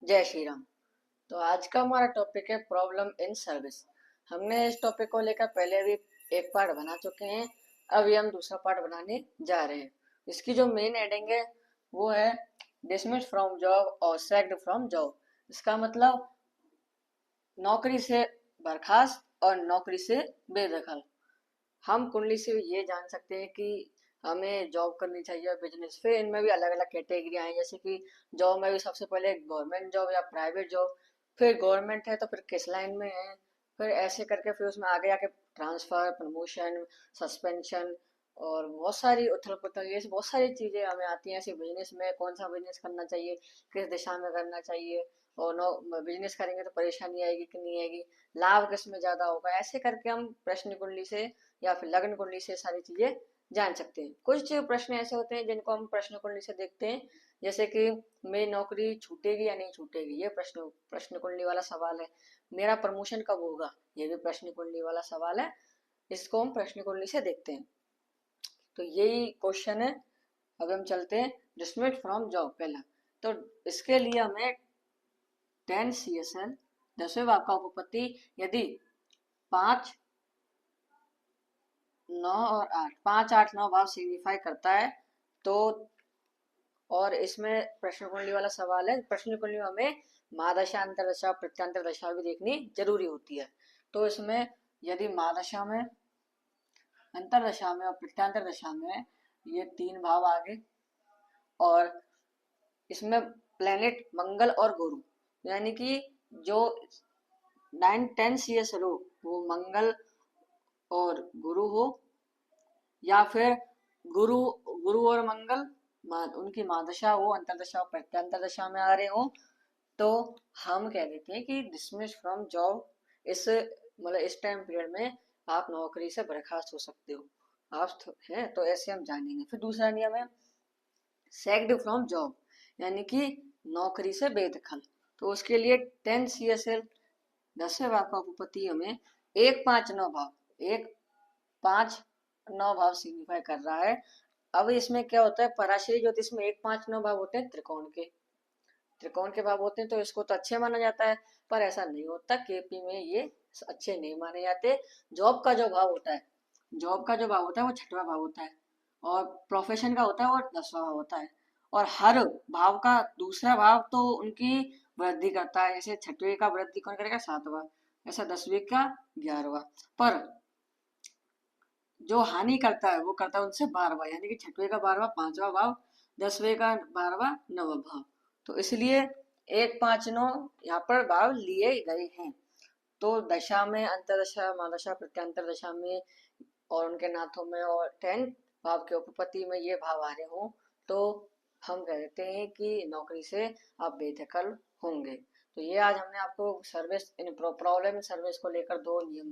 जय श्री राम। तो आज का हमारा टॉपिक है प्रॉब्लम इन सर्विस। हमने इस टॉपिक को लेकर पहले भी एक पार्ट बना चुके हैं। अभी हम दूसरा पार्ट बनाने जा रहे हैं। इसकी जो मेन हेडिंग है वो है डिसमिस फ्रॉम जॉब और सैक्ड फ्रॉम जॉब। इसका मतलब नौकरी से बर्खास्त और नौकरी से बेदखल। हम कुंडली से ये जान सकते हैं कि हमें जॉब करनी चाहिए बिजनेस। फिर इनमें भी अलग अलग कैटेगरियाँ हैं, जैसे कि जॉब में भी सबसे पहले गवर्नमेंट जॉब या प्राइवेट जॉब, फिर गवर्नमेंट है तो फिर किस लाइन में है, फिर ऐसे करके फिर उसमें आगे आके ट्रांसफर, प्रमोशन, सस्पेंशन और बहुत सारी उथल पुथल, ये बहुत सारी चीज़ें हमें आती हैं। ऐसे बिजनेस में कौन सा बिजनेस करना चाहिए, किस दिशा में करना चाहिए, और नो बिजनेस करेंगे तो परेशानी आएगी कि नहीं आएगी, लाभ किस में ज़्यादा होगा, ऐसे करके हम प्रश्न कुंडली से या फिर लग्न कुंडली से सारी चीजें जान सकते हैं। कुछ प्रश्न ऐसे होते हैं जिनको हम प्रश्न कुंडली से देखते हैं, जैसे कि मेरी नौकरी छूटेगी या नहीं छूटेगी, ये प्रश्न प्रश्न कुंडली वाला सवाल है। मेरा प्रमोशन कब होगा, ये भी प्रश्न कुंडली वाला सवाल है। इसको हम प्रश्न कुंडली से देखते हैं। तो यही क्वेश्चन है। अब हम चलते हैं डिसमिस फ्रॉम जॉब पहला। तो इसके लिए हमें 10 CSL 10वें भाव का उपपत्ति यदि 5 9 और 8, 5 8 9 भाव सिग्निफाई करता है तो, और इसमें प्रश्न कुंडली वाला सवाल है, प्रश्न कुंडली में हमें महादशा, अंतरदशा, प्रत्यांतर दशा भी देखनी जरूरी होती है। तो इसमें यदि महादशा में, अंतरदशा में और प्रत्यांतर दशा में ये 3 भाव आगे, और इसमें प्लेनेट मंगल और गुरु, यानी कि जो 9 10 CS हो वो मंगल और गुरु हो, या फिर गुरु गुरु और मंगल उनकी महादशा हो, अंतरदशा और प्रत्यंतर दशा में आ रहे हो, तो हम कह देते हैं कि डिसमिस फ्रॉम जॉब। इस मतलब इस टाइम पीरियड में आप नौकरी से बर्खास्त हो सकते हो। आप हैं तो ऐसे हम जानेंगे। फिर दूसरा नियम है सैक्ड फ्रॉम जॉब, यानी कि नौकरी से बेदखल। तो उसके लिए 10 CSL 10वें भाव का उपपत्ति हमें 1 5 9 भाव, 1 5 9 भाव सिग्निफाई कर रहा है। अब इसमें क्या होता है, पराशरी ज्योतिष में 1 5 9 भाव होते हैं त्रिकोण के भाव होते हैं, तो इसको तो अच्छे माना जाता है। पर ऐसा नहीं होता, केपी में ये अच्छे नहीं माने जाते। जॉब का जो भाव होता है, जॉब का जो भाव होता है वो 6वां भाव होता है, और प्रोफेशन का होता है वो 10वां भाव होता है। और हर भाव का दूसरा भाव तो उनकी वृद्धि करता है। जैसे 6वें का वृद्धि कौन करेगा, 7वां, ऐसा 10वें का 11वां। पर जो हानि करता है वो करता है उनसे 12वां, यानी कि 6वें का 12वां 5वां भाव, 10वें का 12वां 9वां भाव। तो इसलिए 1 5 9 यहाँ पर भाव लिए गए हैं। तो दशा में, अंतरदशा, महादशा, प्रत्यंतर दशा में और उनके नाथों में और 10 भाव के उपपत्ति में ये भाव आ रहे हों, तो हम कह देते हैं कि नौकरी से आप बेदखल होंगे। तो ये आज हमने आपको सर्विस इन प्रॉब्लम सर्विस को लेकर 2 नियम